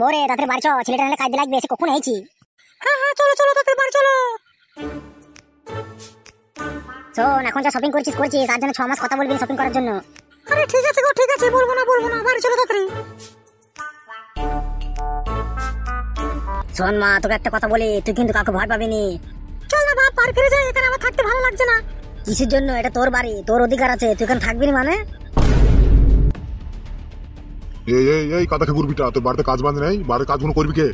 বোরে তাদের বাড়ি চ, ছেলেটা নাহলে কাজে লাগবে। এসে কখন আইছি? হ্যাঁ হ্যাঁ, চলো চলো, তাদের বাড়ি চলো। শোন, এখন যা শপিং করছিস তার জন্য 6 মাস কথা বলবি শপিং করার জন্য। আরে ঠিক আছে গো, ঠিক আছে, বলবো না, বাড়ি চলো তাড়াতাড়ি। শোন মা, তোকে একটা কথা বলি, তুই কিন্তু কাউকে ভয় পাবি নি। চল না বাপ, বাড়ি ফিরে যাই, এখানে আমার থাকতে ভালো লাগছে না। কিসের জন্য? এটা তোর বাড়ি, তোর অধিকার আছে, তুই এখানে থাকবি না মানে? এই এই এই কথা কে করবিটা? তোর বাড়িতে কাজ বাজ নেই? বাড়ির কাজগুলো করবি কে?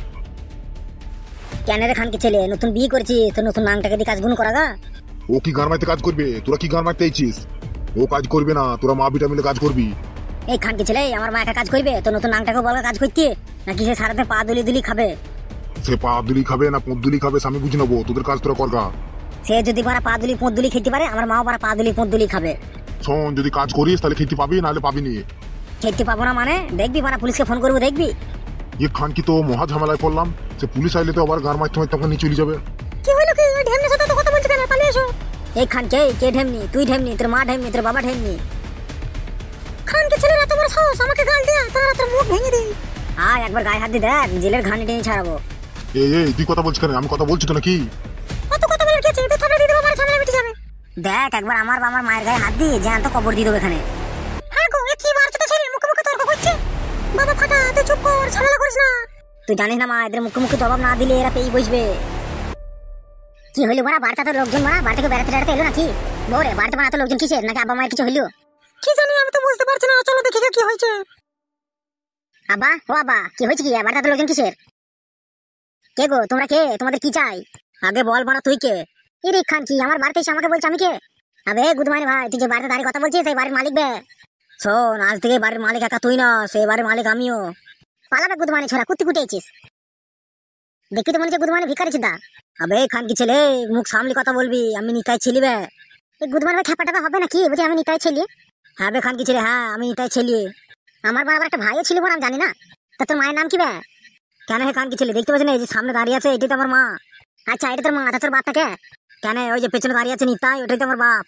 কেন রে খানকি ছেলে, নতুন বিয়ে করছিস, তোর নতুন নাংটাকে দিয়ে কাজগুলো করাগা? ও কি গান মারতে কাজ করবে? তোরা কি গান মারতে আইছিস? ও কাজ করবে না, তোরা মা বিটা মিলে কাজ করবি। এই খানকি ছেলে, আমার মা একা কাজ করবে? তোর নতুন নাংটাকে বলগা কাজ করতে, নাকি সে সারাদিন পা দুলি দুলি খাবে? সে পা দুলি খাবে না পোঁত দুলি খাবে আমি বুঝে নেবো, তোদের কাজ তোরা করগা। সে যদি পারা পা দুলি পোঁত দুলি খেতে পারে, আমার মাও পারা পা দুলি পোঁত দুলি খাবে। শোন, যদি কাজ করিস তাহলে খেতে পাবি, নাহলে পাবি নি। খেতে পাবো না মানে? দেখবি পারা পুলিশকে ফোন করবো, দেখবি। ये খান কি তো মহা ঝামেলায় পড়লাম। সে পুলিশ আইলে তো আবার গান মারতে মারতে আমাকে নিয়ে চলে যাবে। কি হলো কি? ওই ঢেমনির সাথে তো কথা বলছি কেন? পালিয়ে এসো। এই খানকে, কে ঢেমনি? তুই ঢেমনি, তোর মা ঢেমনি, তোর বাবা ঢেমনি। খানকে ছেলের এত বড় সাহস, আমাকে গাল দিয়ে তারা তোর মুখ ভেঙে দিই। আয় একবার গায়ে হাত দিয়ে দেখ, জেলের ঘানি টেনে ছাড়াবো। এই এই তুই কথা বলছিস কেন? আমি কথা বলছি তো নাকি? কত কথা বলার কি আছে? এটা থানা দিয়ে দেবো, আমার ঝামেলা মিটে যাবে। দেখ একবার আমার বাবার মায়ের গায়ে হাত দিয়ে জ্যান্ত কবর দিয়ে দেবো এখানে। হ্যাঁ গো, এ কি বারচটা ছেলে মুখে মুখে তর্ক করছে। বাবা ফাটা, তুই চুপ কর, ঝামেলা করিস না। তুই জানিস না মা, এদের মুখে মুখে জবাব না দিলে এরা পেয়ে বসবে। কি হইলো মারা? বাড়িতে তো লোকজন মারা, বাড়ি থেকে বেড়াতে বেড়াতে এলো নাকি? বৌরে বাড়িতে মারা তো লোকজন কিসের? নাকি আব্বা মায়ের কিছু হইলো? কি জানি, আমি তো বুঝতে পারছি না। চলো দেখি কি হয়েছে। আব্বা, ও আব্বা, কি হয়েছে? কি বাড়িতে তো লোকজন কিসের? কে গো, তোমরা কে? তোমাদের কি চাই? আগে বল মারা, তুই কে? ইরে খান কি আমার বাড়িতে এসে আমাকে বলছে আমি কে? আবে গুদমানি ভাই, তুই যে বাড়িতে দাঁড়িয়ে কথা বলছিস, সেই বাড়ির মালিক বে। শোন, আজ থেকে বাড়ির মালিক একা তুই না, সেই বাড়ির মালিক আমিও। পালাবে গুদমানি ছোড়া, কুত্তি কুটেছিস। দেখি তো মনে হচ্ছে গুদমানি ভিখারি চিন্তা। আবে খান কি ছেলে, মুখ সামলে কথা বলবি, আমি নিতাই ছেলি বে। এই গুদমানি ভাই খেপাটাকা হবে নাকি? বুঝি আমি নিতাই ছেলি? হ্যাঁ বে খান কি ছেলে, হ্যাঁ আমি নিতাই ছেলি। আমার বাবার একটা ভাইও ছিল বলে আমি জানি না। তা তোর মায়ের নাম কি বে? কেন হে খান কি ছেলে, দেখতে পাচ্ছি না এই যে সামনে দাঁড়িয়ে আছে, এটাই তো আমার মা। আচ্ছা, এটা তোর মা, তা তোর বাপটা কে? কেন ওই যে পেছনে দাঁড়িয়ে আছে নিতাই, ওটাই তো আমার বাপ।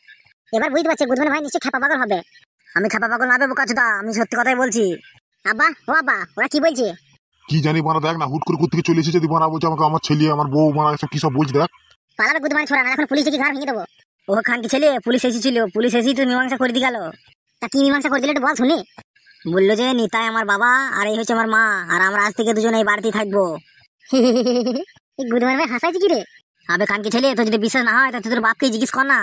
এবার বুঝতে পারছি গুদমানি ভাই নিশ্চয়ই খেপা পাগল হবে। আমি খেপা পাগল না বে বোকাচোদা, আমি সত্যি কথাই বলছি। আব্বা, ও আব্বা, ওরা কি বলছে? কি জানি বানা, দেখ না হুট করে কোথা থেকে চলে এসেছে। যদি বানা বলছে আমাকে আমার ছেলে আমার বউ মারা সব কি সব বলছে দেখ। পালাবে গুদমানি ছোড়া, না এখন পুলিশ দেখি ঘর ভেঙে দেবো। ও খান কি ছেলে, পুলিশ এসেছিল, পুলিশ এসেই তো মীমাংসা করে দিয়ে গেল। তা কি মীমাংসা করে দিলে একটু বল শুনি। বললো যে নিতাই আমার বাবা আর এই হচ্ছে আমার মা, আর আমরা আজ থেকে দুজনে এই বাড়িতেই থাকবো। এই গুদমানি ভাই হাসাইছি কি রে? আবে খান কি ছেলে, তোর যদি বিশ্বাস না হয় তা তুই তোর বাপকে জিজ্ঞেস কর না।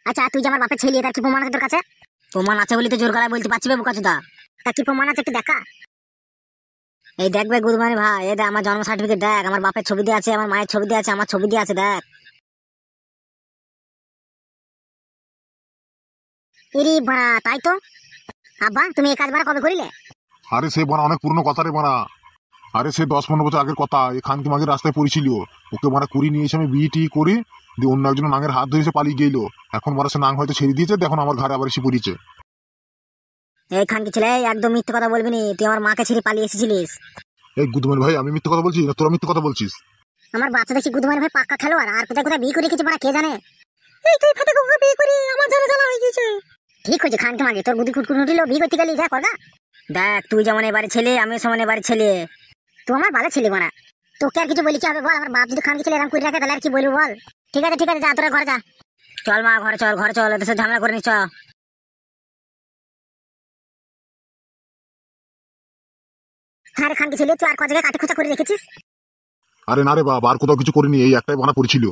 আচ্ছা, তুই যে আমার বাপের ছেলে, তার কি প্রমাণ আছে তোর কাছে? প্রমাণ আছে বলি তো জোর গলায় বলতে পারছি বোকাচোদা। তা কি প্রমাণ আছে একটু দেখা। এই দেখবে গুদমানি ভাই, এই দেখ আমার জন্ম সার্টিফিকেট দেখ, আমার বাপের ছবি দিয়ে আছে, আমার মায়ের ছবি দিয়ে আছে, আমার ছবি দিয়ে আছে, দেখ। ইরি বাড়া, তাই তো। আব্বা, তুমি এই কাজ বাড়া কবে করিলে? আরে সে বানা অনেক পুরনো কথা রে বানা। আরে সে 10-15 বছর আগের কথা। এই খান কি মাগের রাস্তায় পড়েছিল, ওকে মারা কুড়ি নিয়ে এসে আমি বিয়ে টি করি দিয়ে অন্য একজন নাঙের হাত ধরে সে পালিয়ে গেল। এখন মারা সে নাং হয়তো ছেড়ে দিয়েছে, দেখুন আমার ঘরে আবার এসে পড়েছে। এই খান কি ছেলে, একদম মিথ্যে কথা বলবি নি, তুই আমার মাকে ছেড়ে পালিয়ে এসেছিলিস। এই গুদমান ভাই, আমি মিথ্যে কথা বলছি না তোরা মিথ্যে কথা বলছিস? আমার বাচ্চা দেখছি গুদমানি ভাই পাক্কা খেলোয়াড়, আর কোথায় কোথায় বিয়ে করে রেখেছে মারা কে জানে। এই তুই ফাটা কুকুর বিয়ে করি আমার জানা জ্বালা হয়ে গেছে। ঠিক হয়েছে খান কি মাগে, তোর গুদি খুটকুট উঠিল, বিয়ে করতে গেলি যা করগা। দেখ তুই যেমন এবারে ছেলে, আমিও সমান এবারে ছেলে। তুই আমার ভালো ছেলে মারা, তোকে আর কিছু বলি কি হবে বল? আমার বাপ যদি খান কি ছেলে এরকম করে রাখে তাহলে আর কি বলবো বল? ঠিক আছে ঠিক আছে, যা তোরা ঘরে যা। চল মা, ঘরে চল, ঘরে চল, এদের সাথে ঝামেলা করে নি, চ। হ্যাঁ রে খান কি ছেলে, তুই আর ক জায়গায় কাটে খোঁচা করে রেখেছিস? আরে না রে বাবা, আর কোথাও কিছু করিনি, এই একটাই বানা পড়েছিল।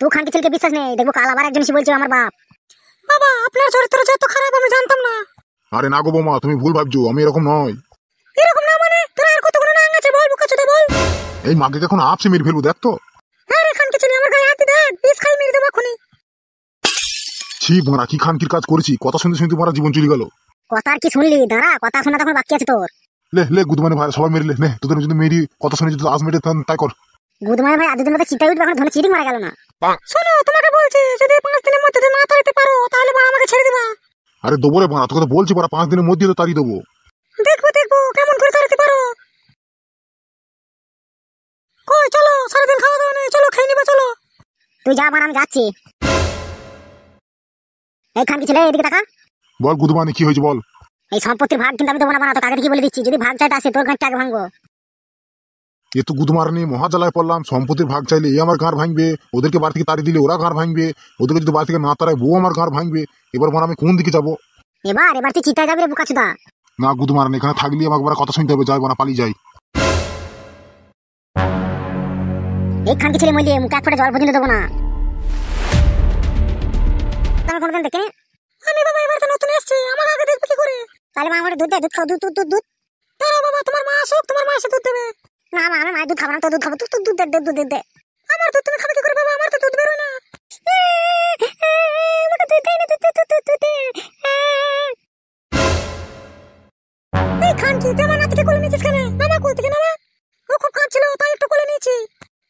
তুই খান কি ছেলেকে বিশ্বাস নেই, দেখবো কাল আবার একজন এসে বলছে আমার বাপ। বাবা, আপনার চরিত্র যে এত খারাপ আমি জানতাম না। আরে না গো বৌমা, তুমি ভুল ভাবছো, আমি এরকম নয়। এরকম না মানে? তোর আর কতগুলো নাং আছে বল বোকাচোদা, বল। এই মাকে এখন আপসে মেরে ফেলবো, দেখ তো। আরে খানকে ছেলে, আমার গায়ে হাত দেখ, বিষ খাই মেরে দেবো এখনই। ছি মারা, কি খানকির কাজ করেছি, কথা শুনতে শুনতে মারা জীবন চলে গেল। কথা আর কি শুনলি? দাঁড়া, কথা শোনা তখন বাকি আছে তোর। লে লে গুদমানে ভাই, সবাই মেরে লে, তোদের যদি মেরি কথা শুনে যদি আজ মেরে তাই কর। গুদমানি ভাই আদিদের মধ্যে চিন্তা উঠবে, এখন ধরে চিড়ি মারা গেল না। শোনো, তোমাকে বলছি যদি 5 দিনের মধ্যে না তাড়াতে পারো তাহলে মা আমাকে ছেড়ে দিবা। আরে দেবো রে বানা, তোকে তো বলছি বারা 5 দিনের মধ্যে তো তাড়িয়ে দেবো। দেখবো দেখবো কেমন করে তাড়াতে পারো। কই চলো, সারাদিন খাওয়া দাওয়া নেই, চলো খেয়ে নিবা, চলো। তুই যা বানা, আমি যাচ্ছি। এই খান কি ছেলে, এদিকে টাকা। বল গুদমানি, কি হয়েছে বল? এই সম্পত্তির ভাগ কিন্তু আমি দেবো না বানা, তোকে আগে থেকে বলে দিচ্ছি, যদি ভাগ চাইতে আসে তোর গাঁটটা আগে ভাঙবো। এ তো গুদমারানি মহাজালায় পড়লাম, সম্পত্তির ভাগ চাইলে এ আমার ঘর ভাঙবে, ওদেরকে বাড়ি থেকে তাড়িয়ে দিলে ওরা ঘর ভাঙবে, ওদেরকে যদি বাড়ি থেকে না তাড়ায় বউ আমার ঘর ভাঙবে। এবার মানে আমি কোন দিকে যাবো? এবার তুই চিন্তায় যাবি রে বুকাচুদা। না গুদমারানি, এখানে থাকলে আমাকে একবার কথা শুনতে হবে, যাই বানা পালিয়ে যাই। এই খানকি ছেলে মইলে মুখে এক ফোঁটা জল পর্যন্ত দেবো না। তোমার কোনদিন দেখে আমি বাবা এবার তো নতুন এসেছি, আমার আগে দেখবে কি করে? তাহলে মা আমার দুধ দে, দুধ খাও, দুধ দুধ দুধ দুধ। দাঁড়াও বাবা, তোমার মা আসুক, তোমার মা এসে দুধ দেবে। না মা, আমি মায়ের দুধ খাবো না, তোর দুধ খাবো, তুই দুধ দে, দুধ দে। আমার দুধ তুমি খাবে কি করে বাবা? আমার তো দুধ বেরোয় না। আমাকে দুধ দে না, দুধ দে। এই খানকি, তুই আমার নাতিকে কোলে নিয়েছিস কেন? নামা কোল থেকে নামা। ও খুব কাঁদছিল, তাই একটু কোলে নিয়েছি।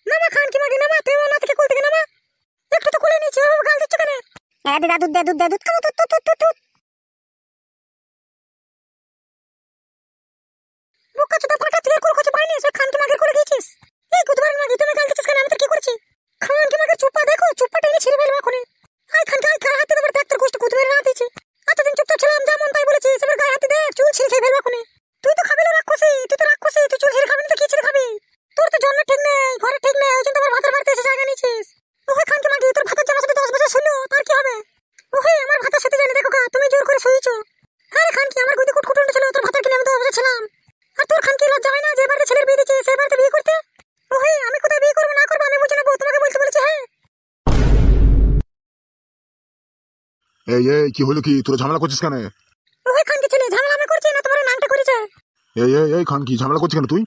নামা খানকি মাগি, নামা, তুই আমার নাতিকে কোল থেকে নামা। একটু তো কোলে নিয়েছি, ওভাবে গাল দিচ্ছ কেন? দিদা দুধ দে, দুধ খাবো, দুধ। বুকাচোদা ফাটা, তুই আর কোল খোঁজে পাইনি, সে খানকি মাগির কোলে গিয়েছিস। এই গুদবার মাগি, তুমি গাল দিচ্ছিস কেন? আমি তো কি করেছি? খানকি মাগির চুপ্পা দেখো, চুপ্পা টেনে ছিঁড়ে ফেলবো এখনই। আয় খানকি, আয়, গায়ে হাতে দেবার দেখ, তোর গোষ্ঠ কুদবের না দিয়েছি। এতদিন চুপচাপ ছিলাম, যেমন তাই বলেছিস, এবার গায়ে হাতে দেখ, চুল ছিঁড়ে খেয়ে ফেলবো এখনই। তুই তো খাবি না রাক্ষসী, তুই চুল ছিঁড়ে খাবি না তো কি ছিঁড়ে খাবি? তোর তো জন্ম ঠিক নেই, ঘরে ঠিক নেই, ওই জন্য তোমার ভাতের বাড়িতে এসে জায়গা নিয়েছিস। ওহে খানকি মাগি, তোর ভাতের জানার সাথে 10 বছর শুনলো, তার কি হবে? ওহে আমার ভাতের সাথে জানি দেখো কা, তুমি জোর করে শুয়েছো। হ্যাঁ রে খানকি, আমার গুদি কুটকুট ছিল, তোর ভাতের কিনে আমি 10 বছর ছিলাম। আর তোর খানকি লজ্জা হয় না যে বাড়িতে ছেলের বিয়ে দিচ্ছিস, সেই বাড়িতে বিয়ে করতে? ওহে আমি কোথায় বিয়ে করবো না করবো আমি বুঝে নেবো, তোমাকে বলতে বলেছি। হ্যাঁ এই কি হলো, কি তোরা ঝামেলা করছিস কেন? ওহে খানকি ছেলে, ঝামেলা আমি করছি না, তোমার নামটা করেছে। এই খান, কি ঝামেলা করছিস কেন তুই?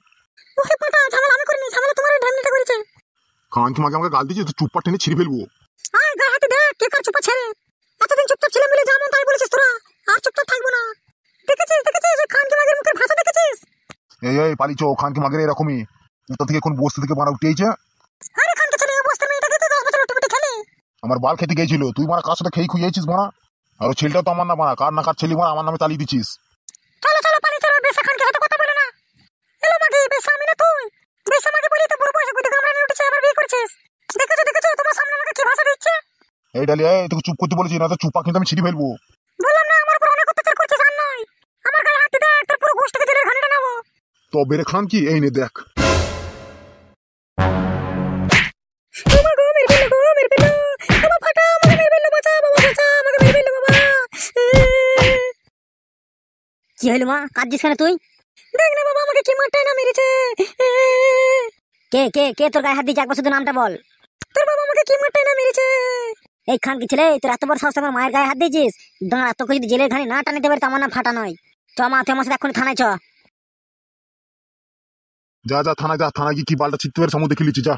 ওহে পাটা, ঝামেলা আমি করিনি, ঝামেলা তোমার ঢামনিটা করেছে। খান কি আমাকে গাল দিয়েছিস, তুই চুপটা টেনে ছিঁড়ে ফেলবো। আয় গায়ে হাতে দেখ, কে কার চুপা ছেড়ে। এতদিন চুপচাপ ছিলাম বলে যেমন তাই বলেছিস তোরা, আর চুপচাপ থাকবো না। দেখেছিস ওই খানকি মাগের মুখের ভাষা দেখেছিস? এই পালিচো, খান কি মাগের এরকমই কোথা থেকে কোন বস্তি থেকে মারা উঠেছে। আরে খানকি ছেলে, অবস্থা মেয়েটাকে তো 10 বছর উঠে খেলে। আমার বাল খেতে গিয়েছিল, তুই মারা কার সাথে খেয়ে খুঁজেছিস মারা? আর ওই ছেলেটাও তো আমার না মারা, কার না কার ছেলে মারা আমার নামে চালিয়ে দিচ্ছিস। চলো পানি চলো, বেশা খানকি সাথে কথা বলে না। এলো মাগি, বেশা আমি না তুই। বেশা মাগি বলি তো বুড়ো বয়সে গুটি কামড়ানি উঠেছে, আবার বিয়ে করছিস। দেখেছো তোমার সামনে আমাকে কি ভাষা দিচ্ছে? এই ডালি, তোকে চুপ করতে বলেছি না, তো চুপা কিন্তু আমি ছিঁড়ে ফেলবো। বললাম না, আমার উপর অনেক অত্যাচার করছিস, আর নয়। আমার গায়ে হাতে দেখ, তোর পুরো গোষ্ঠীকে জেলের ঘানিটা নেবো। তো বেড়ে খান কি, এই নে দেখ। বাবা ফাটা, আমাকে মেরে ফেললো, বাঁচা বাবা, বাঁচা, আমাকে মেরে ফেললো বাবা। কি হইলো মা, কাঁদছিস কেন তুই? দেখ না বাবা, আমাকে কি মারটাই না মেরেছে। কে তোর গায়ে হাত দিয়েছে, একবার শুধু নামটা বল। তোর বাবা আমাকে কি মারটাই না মেরেছে। এই খানকি ছেলে, তোর এত বড় সাহস, আমার মায়ের গায়ে হাত দিয়েছিস? দাঁড়া, তোকে যদি জেলের ঘানি না টানিতে পারি তো আমার নাম ফাটা নয়। চ মা, তুই আমার সাথে এক্ষুনি থানায় চ। যা থানায় যা, থানায় গিয়ে কি বালটা ছিটতে পারে সামু দেখে লিচ্ছি, যা।